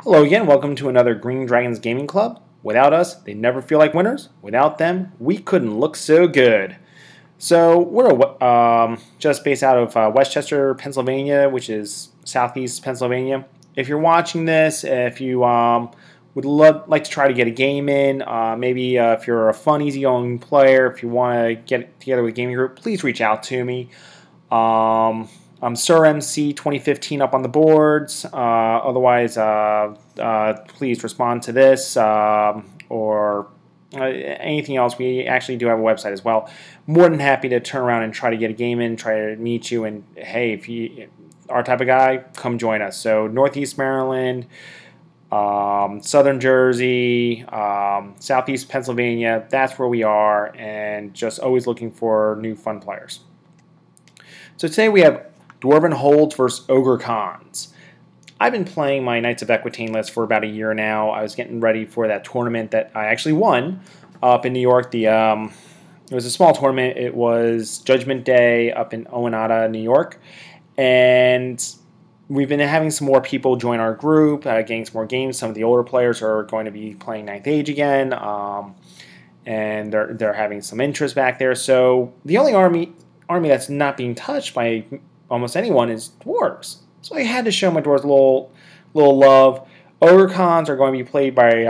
Hello again, welcome to another Green Dragons Gaming Club. Without us, they never feel like winners. Without them, we couldn't look so good. So we're just based out of Westchester, Pennsylvania, which is southeast Pennsylvania. If you're watching this, if you would like to try to get a game in, maybe if you're a fun, easygoing player, if you want to get together with a gaming group, please reach out to me. I'm Sir MC 2015 up on the boards. Otherwise, please respond to this or anything else. We actually do have a website as well. More than happy to turn around and try to get a game in, try to meet you. And hey, if you are type of guy, come join us. So Northeast Maryland, Southern Jersey, Southeast Pennsylvania, that's where we are, and just always looking for new fun players. So today we have Dwarven Holds versus Ogre Cons. I've been playing my Knights of Equitaine list for about a year now. I was getting ready for that tournament that I actually won up in New York. It was a small tournament. It was Judgment Day up in Oneonta, New York. And we've been having some more people join our group, getting some more games. Some of the older players are going to be playing Ninth Age again. And they're having some interest back there. So the only army that's not being touched by almost anyone is dwarves. So I had to show my dwarves a little love. Ogre Cons are going to be played by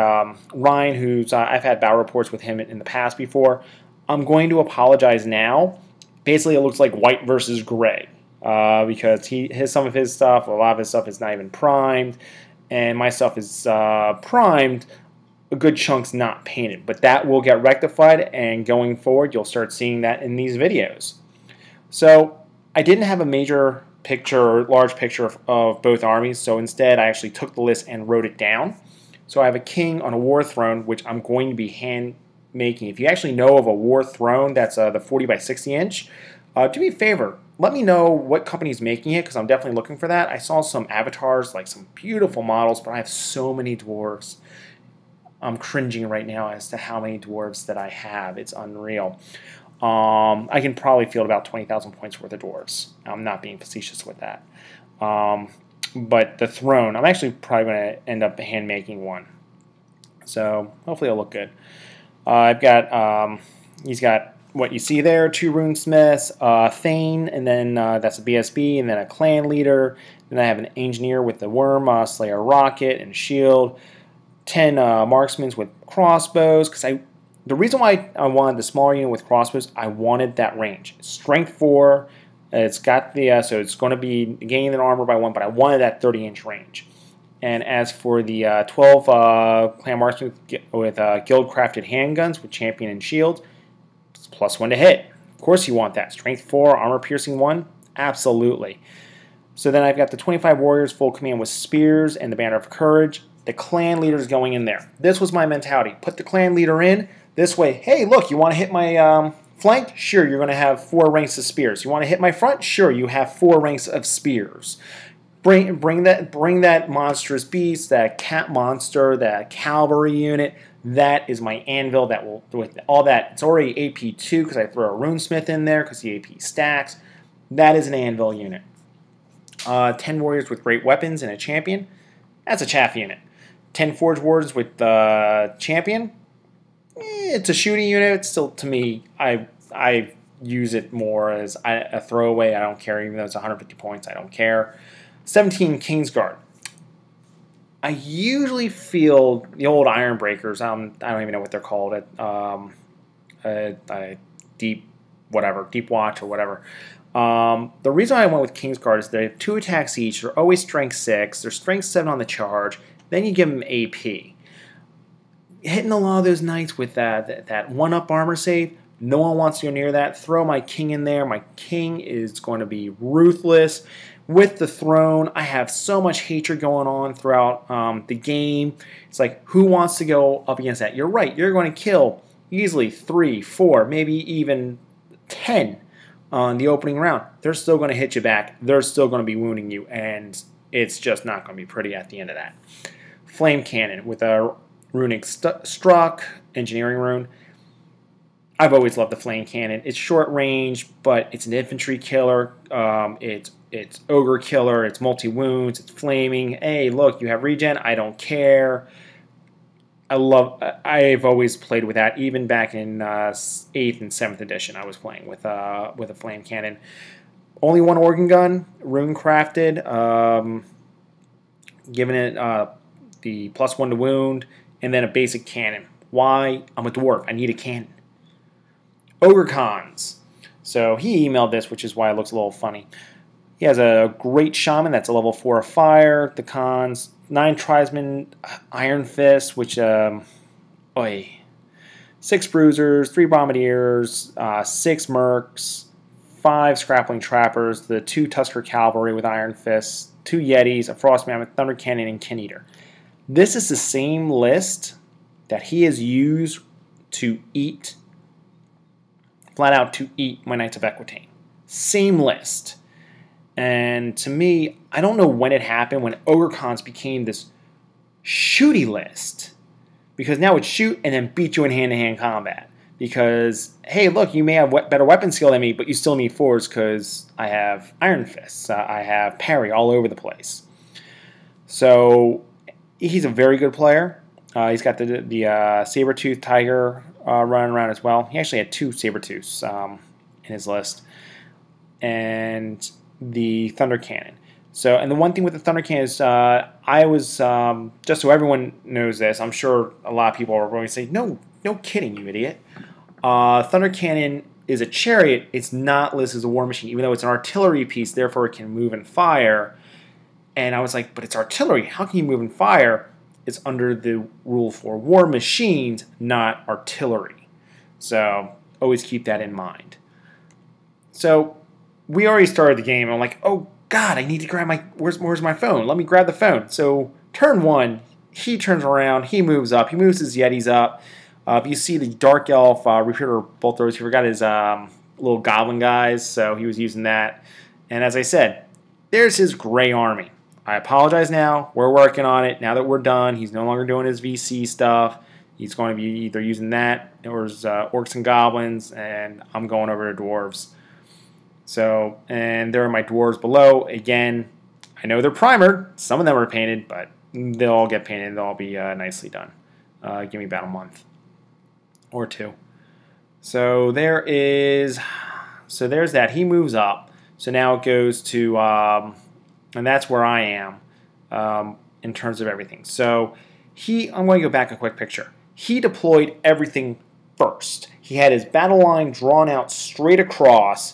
Ryan, who's I've had battle reports with him in the past before. I'm going to apologize now. Basically, it looks like white versus gray because some of his stuff, a lot of his stuff is not even primed, and my stuff is primed. A good chunk's not painted, but that will get rectified, and going forward, you'll start seeing that in these videos. So I didn't have a major picture or large picture of both armies, so instead I actually took the list and wrote it down. So I have a king on a war throne, which I'm going to be hand making. If you actually know of a war throne that's the 40 by 60 inch, do me a favor, let me know what company's making it, because I'm definitely looking for that. I saw some avatars, like some beautiful models, but I have so many dwarves. I'm cringing right now as to how many dwarves that I have. It's unreal. I can probably field about 20,000 points worth of dwarves. I'm not being facetious with that. But the throne, I'm actually probably going to end up hand making one. So hopefully it'll look good. I've got, he's got what you see there, 2 runesmiths, Thane, and then that's a BSB, and then a clan leader. Then I have an engineer with the worm, Slayer rocket, and shield. 10 marksmen with crossbows, because the reason why I wanted the smaller unit with crossbows, I wanted that range. Strength 4, it's got the, so it's going to be gaining an armor by 1, but I wanted that 30-inch range. And as for the 12 clan marksmen with guild-crafted handguns with champion and shield, it's +1 to hit. Of course you want that. Strength 4, armor piercing 1, absolutely. So then I've got the 25 warriors full command with spears and the banner of courage. The clan leader is going in there. This was my mentality. Put the clan leader in. This way, hey, look, you want to hit my flank? Sure, you're going to have 4 ranks of spears. You want to hit my front? Sure, you have 4 ranks of spears. Bring that monstrous beast, that cat monster, that cavalry unit. That is my anvil. That will, with all that, it's already AP2 because I throw a runesmith in there because the AP stacks. That is an anvil unit. 10 warriors with great weapons and a champion. That's a chaff unit. 10 forge wardens with champion. It's a shooting unit. It's still, to me, I use it more as a throwaway. I don't care, even though it's 150 points. I don't care. 17 Kingsguard. I usually field the old Iron Breakers. I don't even know what they're called. Deep Watch or whatever. The reason I went with Kingsguard is they have 2 attacks each. They're always strength 6. They're strength 7 on the charge. Then you give them AP. Hitting a lot of those knights with that 1-up armor save, no one wants to go near that. Throw my king in there. My king is going to be ruthless. With the throne, I have so much hatred going on throughout the game. It's like, who wants to go up against that? You're right. You're going to kill easily 3, 4, maybe even 10 on the opening round. They're still going to hit you back. They're still going to be wounding you, and it's just not going to be pretty at the end of that. Flame Cannon with a runic struck, engineering rune. I've always loved the flame cannon. It's short range, but it's an infantry killer. It's it's Ogre Killer, it's multi-wounds, it's flaming. Hey, look, you have regen, I don't care. I've always played with that. Even back in 8th and 7th edition, I was playing with a flame cannon. Only one organ gun, rune crafted, giving it the +1 to wound, and then a basic cannon. Why? I'm a dwarf. I need a cannon. Ogre cons. So he emailed this, which is why it looks a little funny. He has a great shaman that's a level 4 of fire. The cons: 9 tribesmen, Iron Fist, which 6 bruisers, 3 bombardiers, 6 mercs, 5 scrappling trappers, the 2 Tusker cavalry with Iron Fists, 2 yetis, a frost mammoth, thunder cannon, and kin eater. This is the same list that he has used to eat, flat out to eat my Knights of Equitaine. Same list. And to me, I don't know when it happened, when Ogre Cons became this shooty list. Because now it's shoot and then beat you in hand-to-hand combat. Because, hey, look, you may have better weapon skill than me, but you still need fours because I have Iron Fists. I have parry all over the place. So he's a very good player. He's got the saber-tooth tiger running around as well. He actually had 2 saber-tooths in his list. And the thunder cannon. So, and the one thing with the thunder cannon is, I was, just so everyone knows this, I'm sure a lot of people are going to say, no kidding, you idiot. Thunder cannon is a chariot. It's not listed as a war machine, even though it's an artillery piece, therefore it can move and fire. And I was like, but it's artillery. How can you move and fire? It's under the rule for war machines, not artillery. So always keep that in mind. So we already started the game. And I'm like, oh God, I need to grab my, where's my phone? Let me grab the phone. So turn 1, he turns around, he moves up, he moves his yetis up. If you see the Dark Elf repeater bolt throws, he forgot his little goblin guys, so he was using that. And as I said, there's his gray army. I apologize now. We're working on it. Now that we're done, he's no longer doing his VC stuff. He's going to be either using that or his orcs and goblins, and I'm going over to dwarves. So, and there are my dwarves below. Again, I know they're primered. Some of them are painted, but they'll all get painted. They'll all be nicely done. Give me about a month or 2. So there's that. He moves up. So now it goes to, and that's where I am in terms of everything. So I'm going to go back a quick picture. He deployed everything first. He had his battle line drawn out straight across.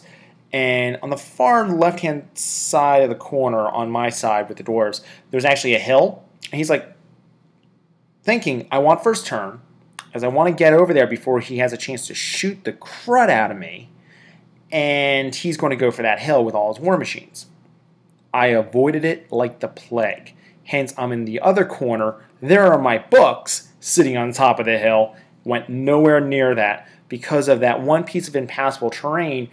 And on the far left-hand side of the corner, on my side with the dwarves, there's actually a hill. And he's like, thinking, I want first turn, as I want to get over there before he has a chance to shoot the crud out of me. And he's going to go for that hill with all his war machines. I avoided it like the plague. Hence, I'm in the other corner. There are my books sitting on top of the hill. Went nowhere near that because of that one piece of impassable terrain.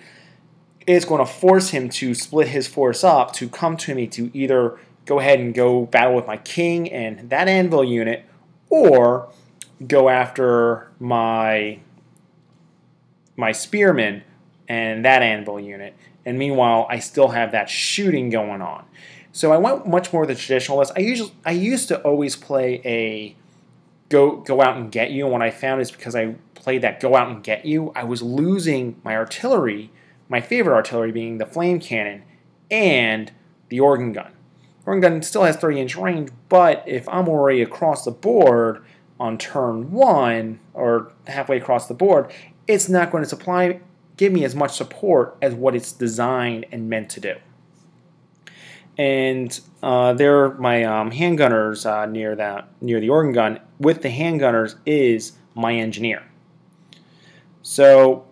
It's going to force him to split his force up to come to me to either go ahead and go battle with my king and that anvil unit, or go after my spearmen and that anvil unit. And meanwhile, I still have that shooting going on. So I went much more the traditional list. I used to always play a go out and get you, and what I found is because I played that go out and get you, I was losing my artillery. My favorite artillery being the flame cannon and the organ gun. Organ gun still has 30-inch range, but if I'm already across the board on turn 1 or halfway across the board, it's not going to give me as much support as what it's designed and meant to do. And there are my handgunners near the organ gun. With the handgunners is my engineer. So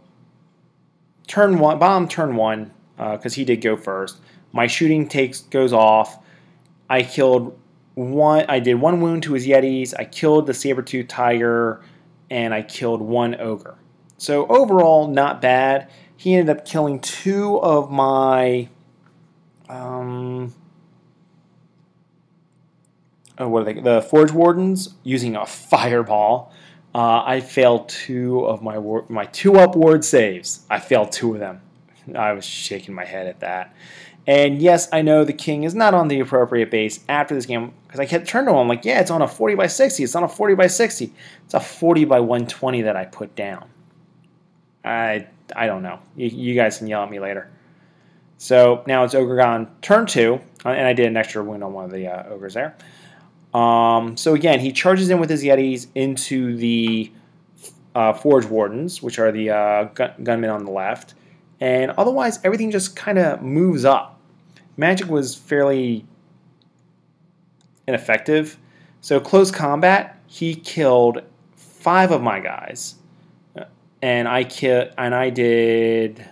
bottom turn 1, because he did go first. My shooting goes off. I did 1 wound to his yetis. I killed the saber-tooth tiger, and I killed 1 ogre. So overall, not bad. He ended up killing 2 of my the Forge Wardens using a fireball. I failed 2 of my 2-up ward saves. I failed 2 of them. I was shaking my head at that. And yes, I know the king is not on the appropriate base after this game because I kept turning to him like, yeah, it's on a 40 by 60. It's on a 40 by 60. It's a 40 by 120 that I put down. I don't know. You guys can yell at me later. So now it's Ogre gone turn 2, and I did an extra wound on one of the ogres there. So again, he charges in with his Yetis into the Forge Wardens, which are the gunmen on the left, and otherwise everything just kind of moves up. Magic was fairly ineffective, so close combat, he killed 5 of my guys, and I did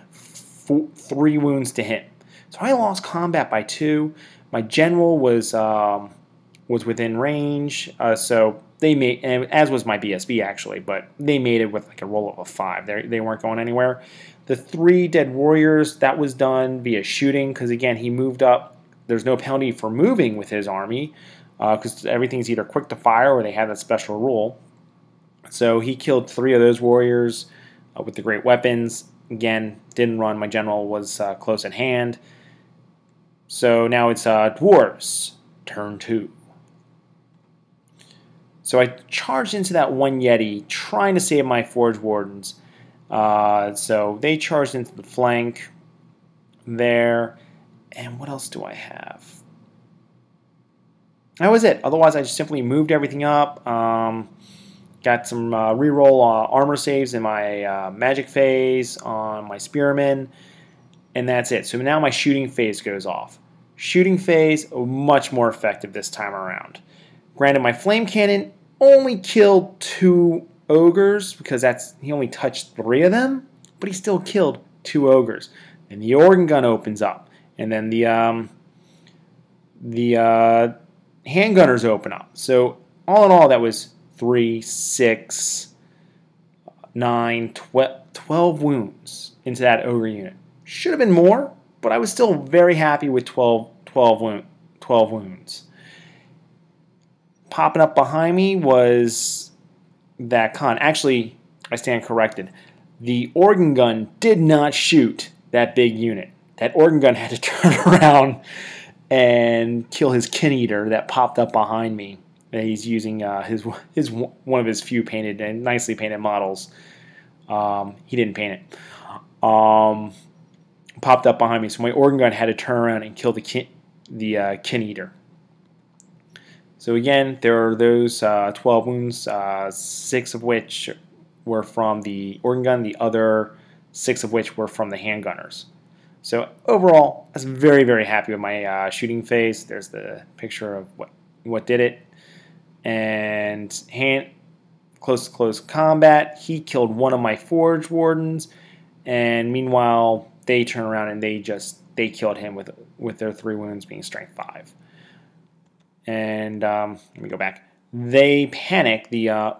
3 wounds to him. So I lost combat by 2. My general was within range, so they made, and as was my BSB actually, but they made it with like a roll of a 5. They weren't going anywhere. The 3 dead warriors, that was done via shooting because again he moved up. There's no penalty for moving with his army because everything's either quick to fire or they have that special rule. So he killed 3 of those warriors with the great weapons. Again, didn't run. My general was close at hand. So now it's dwarves turn 2. So I charged into that one Yeti, trying to save my Forge Wardens. So they charged into the flank there. And what else do I have? That was it. Otherwise, I just simply moved everything up. Got some reroll armor saves in my magic phase on my spearmen. And that's it. So now my shooting phase goes off. Shooting phase, much more effective this time around. Granted, my flame cannon only killed 2 ogres because he only touched 3 of them, but he still killed 2 ogres. And the organ gun opens up, and then the handgunners open up. So all in all, that was 3, 6, 9, 12 wounds into that ogre unit. Should have been more, but I was still very happy with 12 wounds. Popping up behind me was that con. Actually, I stand corrected. The organ gun did not shoot that big unit. That organ gun had to turn around and kill his kin eater that popped up behind me. And he's using one of his few painted and nicely painted models. He didn't paint it. Popped up behind me, so my organ gun had to turn around and kill the kin eater. So again, there are those 12 wounds, 6 of which were from the organ gun, the other 6 of which were from the handgunners. So overall, I was very, very happy with my shooting phase. There's the picture of what did it. And close to close combat, he killed 1 of my Forge Wardens, and meanwhile, they turn around and they killed him with their 3 wounds being strength 5. And let me go back. They panic. The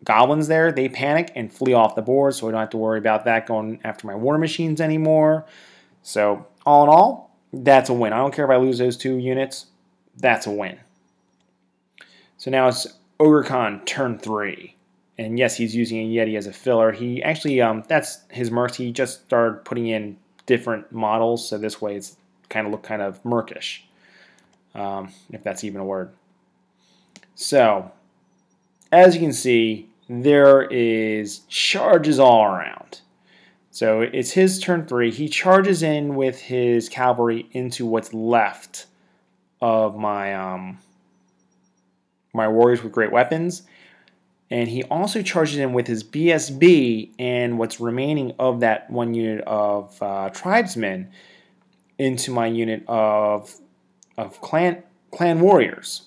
goblins there, they panic and flee off the board, so we don't have to worry about that going after my war machines anymore. So all in all, that's a win. I don't care if I lose those 2 units. That's a win. So now it's Ogre Khan turn 3. And yes, he's using a Yeti as a filler. He actually, that's his mercs. He just started putting in different models, so this way it's look kind of merkish. If that's even a word. So, as you can see, there is charges all around. So it's his turn 3. He charges in with his cavalry into what's left of my my warriors with great weapons, and he also charges in with his BSB and what's remaining of that 1 unit of tribesmen into my unit of clan warriors.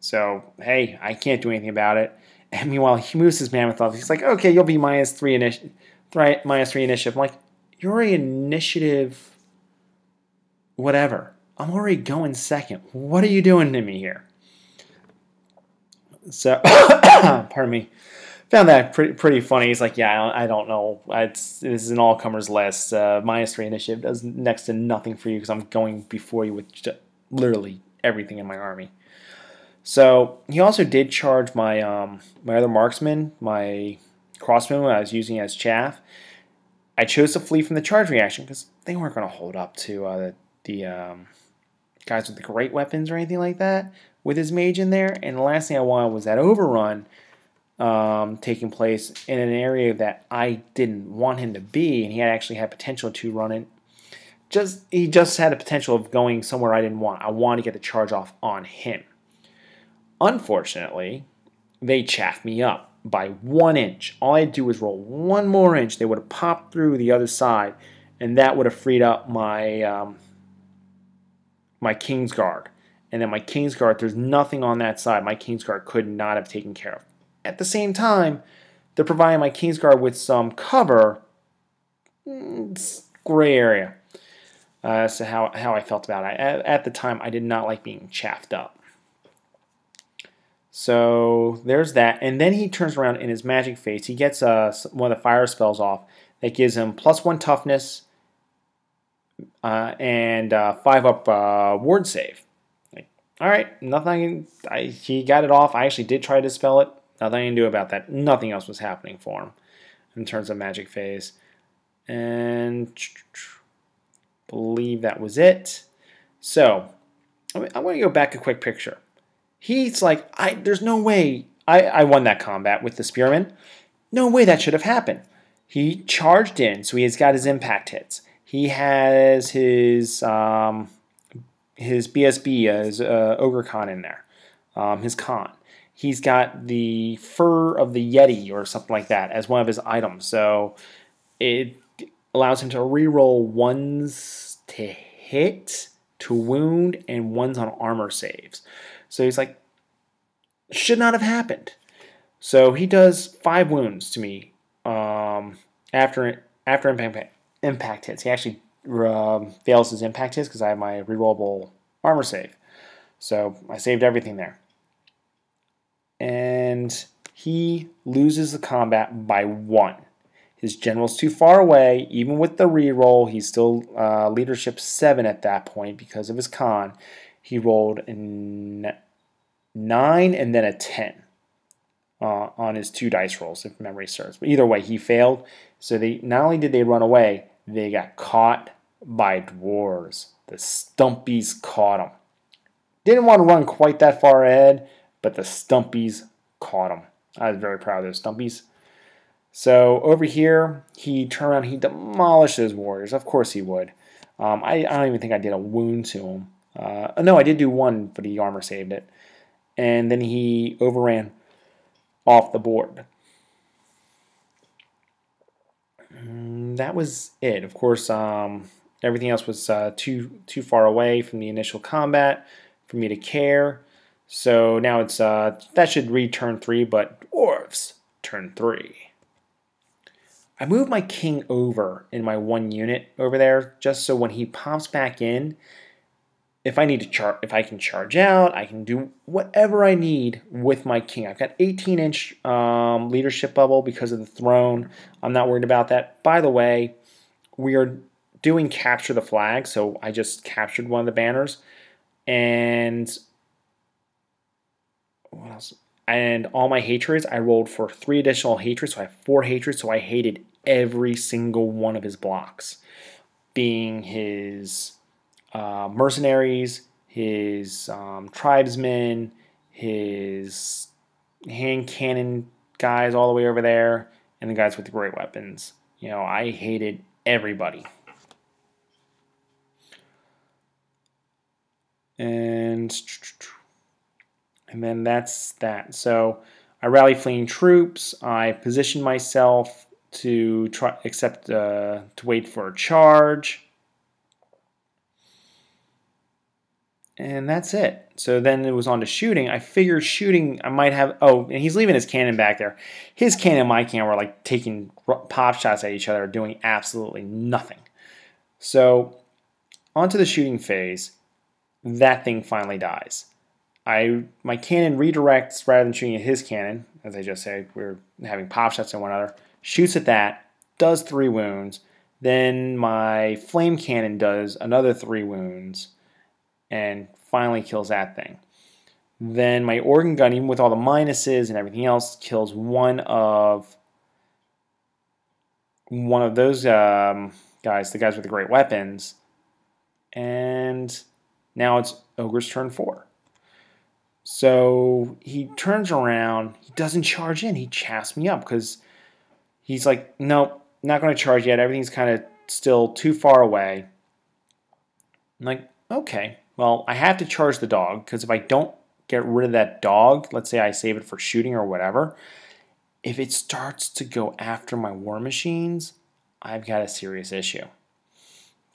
So, hey, I can't do anything about it. And meanwhile, he moves his mammoth off. He's like, okay, you'll be -3 initiative. -3 I'm like, you're already initiative whatever. I'm already going second. What are you doing to me here? So, pardon me. Found that pretty funny. He's like, yeah, I don't know. This is an all-comers list. -3 initiative does next to nothing for you because I'm going before you with literally everything in my army. So he also did charge my my other marksman, my crossbow I was using as chaff. I chose to flee from the charge reaction because they weren't going to hold up to guys with the great weapons or anything like that with his mage in there. And the last thing I wanted was that overrun taking place in an area that I didn't want him to be, and he actually had potential to run it. He just had a potential of going somewhere I didn't want. I wanted to get the charge off on him. Unfortunately, they chaffed me up by 1 inch. All I had to do was roll 1 more inch. They would have popped through the other side, and that would have freed up my my Kingsguard. And then my Kingsguard, there's nothing on that side. My Kingsguard could not have taken care of. At the same time, they're providing my Kingsguard with some cover. Gray area. So how I felt about it. At the time, I did not like being chaffed up. So there's that. And then he turns around in his magic phase. He gets one of the fire spells off that gives him +1 toughness and 5 up ward save. All right, nothing. He got it off. I actually did try to dispel it. Nothing I can do about that. Nothing else was happening for him in terms of magic phase. And believe that was it. So I want to go back a quick picture. He's like, there's no way I won that combat with the spearman. No way that should have happened. He charged in, so he's got his impact hits. He has his BSB, his Ogre Con in there, his con. He's got the fur of the Yeti or something like that as one of his items. So it allows him to reroll 1s to hit, to wound, and 1s on armor saves. So he's like, should not have happened. So he does 5 wounds to me after impact hits. He actually fails his impact hits because I have my rerollable armor save. So I saved everything there. And he loses the combat by 1. His general's too far away. Even with the reroll, he's still leadership 7 at that point because of his con. He rolled a 9 and then a 10 on his 2 dice rolls, if memory serves. But either way, he failed. So they not only did they run away, they got caught by dwarves. The Stumpies caught them. Didn't want to run quite that far ahead, but the Stumpies caught him. I was very proud of those Stumpies. So over here, he turned around, he demolished those warriors. Of course he would. I don't even think I did a wound to him. No, I did do 1, but he armor saved it. And then he overran off the board. That was it. Of course, everything else was too far away from the initial combat for me to care. So now it's that should read turn 3, but dwarves turn 3. I moved my king over in my 1 unit over there just so when he pops back in, if I need to if I can charge out, I can do whatever I need with my king. I've got 18-inch leadership bubble because of the throne. I'm not worried about that. By the way, we are doing capture the flag, so I just captured one of the banners. And what else? And all my hatreds, I rolled for 3 additional hatreds, so I have 4 hatreds, so I hated every single one of his blocks, being his mercenaries, his tribesmen, his hand cannon guys all the way over there, and the guys with the great weapons. You know, I hated everybody. And then that's that. So I rally fleeing troops. I position myself to wait for a charge. And that's it. So then it was on to shooting. I figured shooting, I might have... Oh, and he's leaving his cannon back there. His cannon and my cannon were like taking pop shots at each other, doing absolutely nothing. So onto the shooting phase. That thing finally dies. My cannon redirects rather than shooting at his cannon. As I just said, we're having pop shots at one another. Shoots at that, does 3 wounds. Then my flame cannon does another 3 wounds. And finally kills that thing. Then my organ gun, even with all the minuses and everything else, kills one of those guys, the guys with the great weapons. and now it's Ogre's turn 4. So he turns around, he doesn't charge in, he chaffs me up because he's like, nope, not going to charge yet, everything's kind of still too far away. I'm like, okay, well, I have to charge the dog because if I don't get rid of that dog, let's say I save it for shooting or whatever, if it starts to go after my war machines, I've got a serious issue.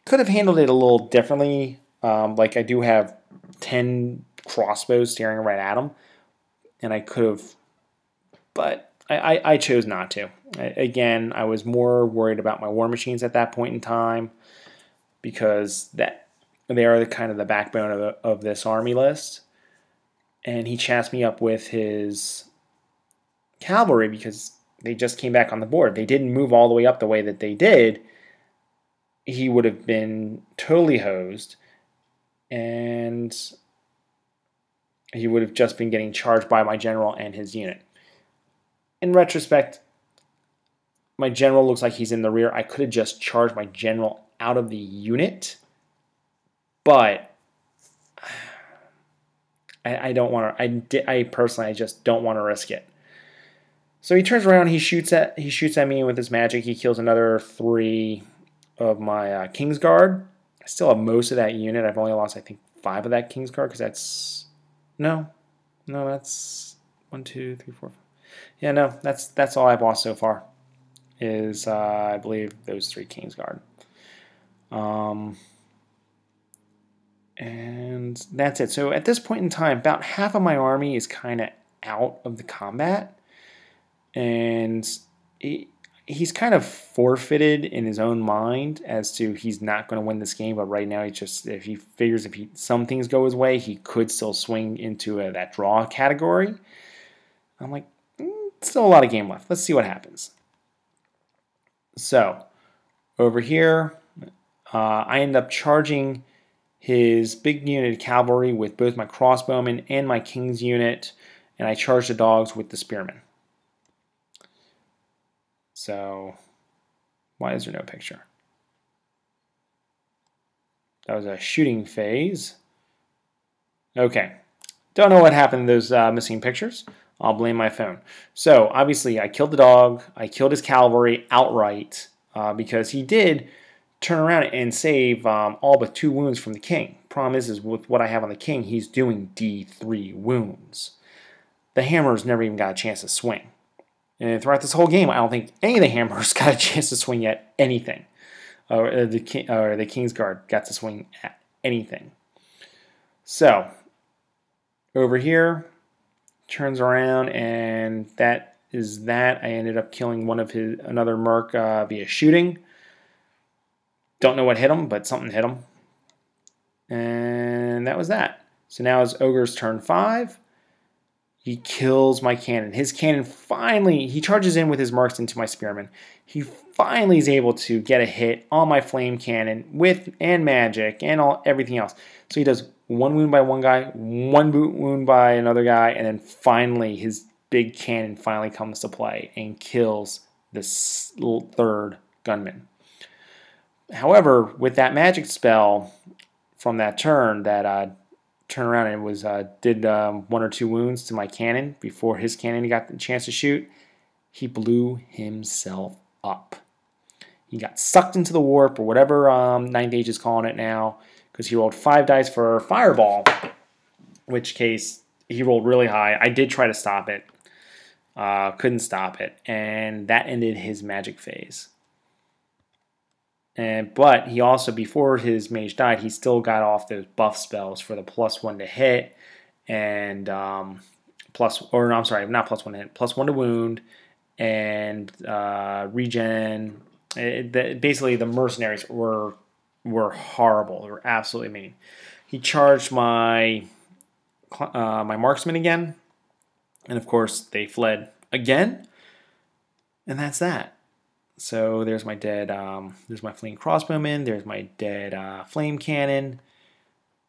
Could have handled it a little differently. Like I do have 10 crossbows staring right at them, and I could have, but I chose not to. Again, I was more worried about my war machines at that point in time because they are kind of the backbone of this army list. And he chassed me up with his cavalry because they just came back on the board. They didn't move all the way up the way that they did. He would have been totally hosed, and he would have just been getting charged by my general and his unit. In retrospect, my general looks like he's in the rear. I could have just charged my general out of the unit, but I don't want to. I personally, I just don't want to risk it. So he turns around. He shoots at me with his magic. He kills another 3 of my Kingsguard. I still have most of that unit. I've only lost, I think, 5 of that Kingsguard because that's that's 1, 2, 3, 4. 5. Yeah, no, that's all I've lost so far. Is I believe those 3 Kingsguard. And that's it. So at this point in time, about half of my army is kind of out of the combat, and he's kind of forfeited in his own mind as to he's not going to win this game. But right now, if he figures some things go his way, he could still swing into that draw category. I'm like, still a lot of game left. Let's see what happens. So over here, I end up charging his big unit of cavalry with both my crossbowmen and my king's unit, and I charge the dogs with the spearmen. So, why is there no picture? That was a shooting phase. Okay. Don't know what happened to those missing pictures. I'll blame my phone. So, obviously, I killed the dog. I killed his cavalry outright because he did turn around and save all but 2 wounds from the king. Problem is with what I have on the king, he's doing D3 wounds. The hammers never even got a chance to swing. And throughout this whole game, I don't think any of the hammers got a chance to swing at anything. Or the Kingsguard got to swing at anything. So, over here, turns around, and that is that. I ended up killing another merc via shooting. Don't know what hit him, but something hit him. And that was that. So now it's Ogre's turn 5. He kills my cannon. His cannon finally, he charges in with his marks into my spearmen. He finally is able to get a hit on my flame cannon and magic and everything else. So he does 1 wound by one guy, 1 wound by another guy, and then finally his big cannon finally comes to play and kills this 3rd gunman. However, with that magic spell from that turn, that turn around and did 1 or 2 wounds to my cannon before his cannon got the chance to shoot, he blew himself up. He got sucked into the warp, or whatever 9th Age is calling it now, because he rolled 5 dice for Fireball, in which case he rolled really high. I did try to stop it. Couldn't stop it, and that ended his magic phase. But he also, before his mage died, he still got off those buff spells for the +1 to hit, and not +1 to hit, +1 to wound, and regen. Basically, the mercenaries were horrible. They were absolutely mean. He charged my marksman again, and of course they fled again, and that's that. So there's my dead, there's my fleeing crossbowman, there's my dead flame cannon,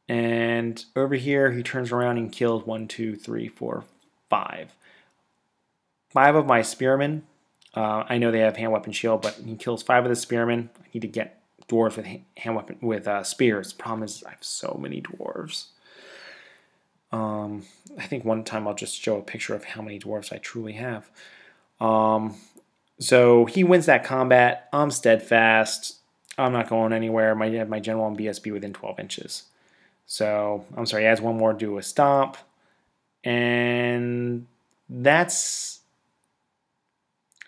and over here he turns around and kills 1, 2, 3, 4, 5. 5 of my spearmen. I know they have hand weapon shield, but he kills 5 of the spearmen. I need to get dwarves with hand weapon with spears. Problem is, I have so many dwarves. I think one time I'll just show a picture of how many dwarves I truly have. So he wins that combat. I'm steadfast. I'm not going anywhere. My general and BSB within 12 inches. So I'm sorry. He adds one more to do a stomp, and that's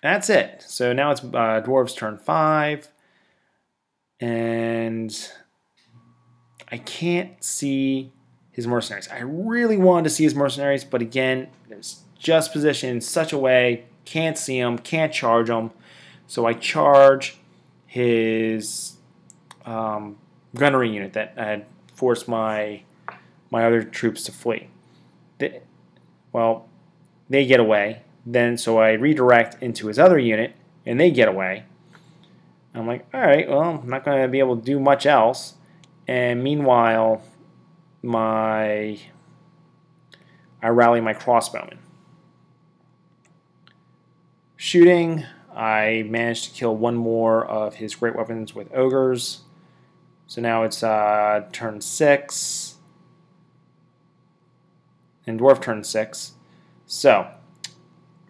it. So now it's dwarves turn 5, and I can't see his mercenaries. I really wanted to see his mercenaries, but again, it's just positioned in such a way, can't see them, can't charge them. So I charge his gunnery unit that had forced my other troops to flee. They get away. Then so I redirect into his other unit, and they get away. I'm like, all right, well, I'm not going to be able to do much else. And meanwhile, I rally my crossbowmen. Shooting, I managed to kill one more of his great weapons with ogres. So now it's turn 6. And dwarf turn 6. So,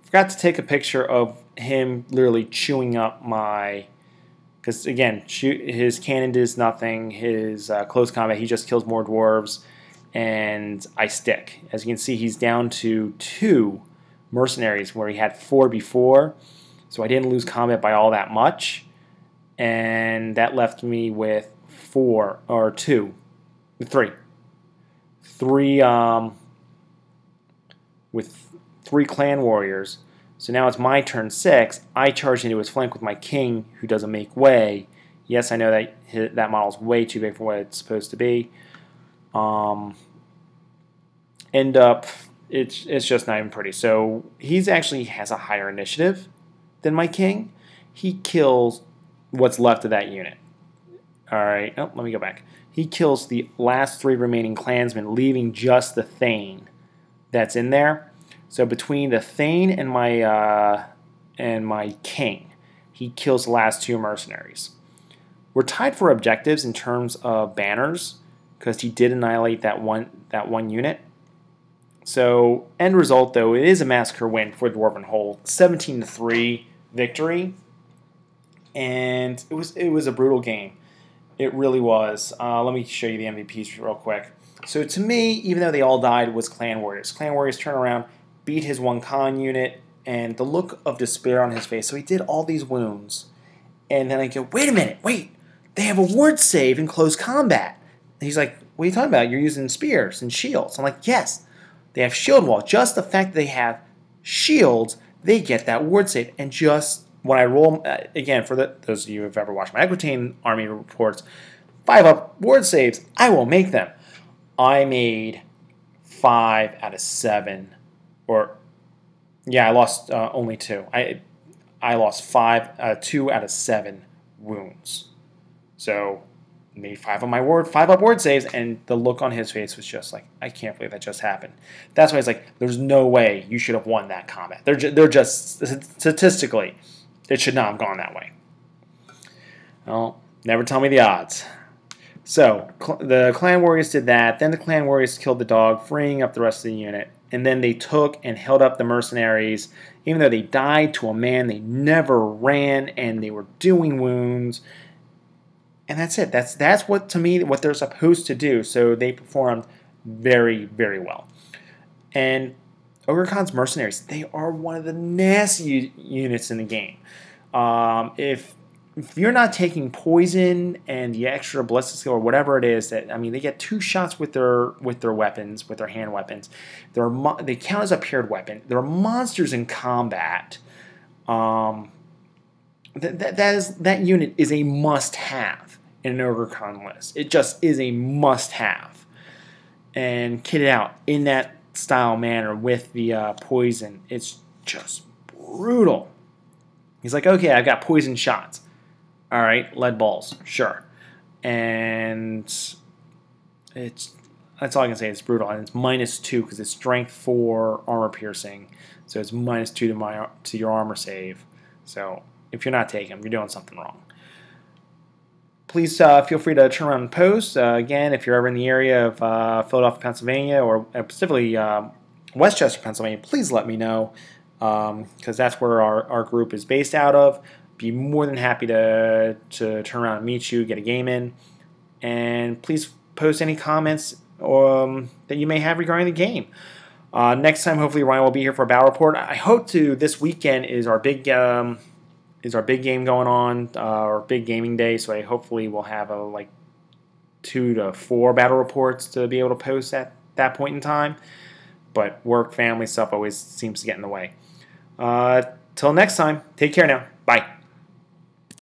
forgot to take a picture of him literally chewing up my... Because, again, his cannon does nothing. His close combat, he just kills more dwarves. And I stick. As you can see, he's down to 2 mercenaries where he had 4 before. So I didn't lose combat by all that much. And that left me with 3. 3 with 3 clan warriors. So now it's my turn 6. I charge into his flank with my king, who doesn't make way. Yes, I know that that model's way too big for what it's supposed to be. End up, it's just not even pretty. So he's actually has a higher initiative than my king. He kills what's left of that unit. All right. Oh, let me go back. He kills the last 3 remaining clansmen, leaving just the Thane that's in there. So between the Thane and my king, he kills the last 2 mercenaries. We're tied for objectives in terms of banners because he did annihilate that one unit. So end result though, it is a massacre win for Dwarven Hold, 17-3 victory, and it was a brutal game. It really was. Let me show you the MVPs real quick. So to me, even though they all died, was Clan Warriors. Clan Warriors turn around, beat his 1 con unit, and the look of despair on his face. So he did all these wounds. And then I go, wait a minute, they have a ward save in close combat. And he's like, what are you talking about? You're using spears and shields. I'm like, yes, they have shield wall. Just the fact that they have shields, they get that ward save. And just when I roll, again, for those of you who have ever watched my Aquitaine army reports, 5-up ward saves, I will make them. I made 5 out of 7. I lost only 2. I lost 2 out of 7 wounds. So made 5-up ward saves, and the look on his face was just like, I can't believe that just happened. That's why he's like, there's no way you should have won that combat. They're just statistically, it should not have gone that way. Well, never tell me the odds. So the Clan Warriors did that. Then the Clan Warriors killed the dog, freeing up the rest of the unit. And then they took and held up the mercenaries. Even though they died to a man, they never ran, and they were doing wounds. And that's it. That's what, to me, what they're supposed to do. So they performed very, very well. And Ogre Khan's mercenaries, they are one of the nasty units in the game. If you're not taking poison and the extra ballistic skill or whatever it is, they get 2 shots with their weapons, with their hand weapons. They count as a paired weapon. There are monsters in combat. That unit is a must-have in an Ogre Khan list. It just is a must-have. And kitted out in that style manner with the poison, it's just brutal. He's like, okay, I've got poison shots. All right, lead balls, sure. And that's all I can say. It's brutal, and it's -2 because it's strength 4 armor piercing, so it's -2 to your armor save. So if you're not taking them, you're doing something wrong. please feel free to turn around and post. Again, if you're ever in the area of Philadelphia, Pennsylvania, or specifically Westchester, Pennsylvania, please let me know, because that's where our group is based out of. Be more than happy to turn around and meet you, get a game in, and please post any comments that you may have regarding the game. Next time, hopefully Ryan will be here for a battle report. I hope to. This weekend is our big game going on, our big gaming day. So I hopefully we'll have like 2 to 4 battle reports to be able to post at that point in time. But work, family stuff always seems to get in the way. Till next time, take care now. Bye.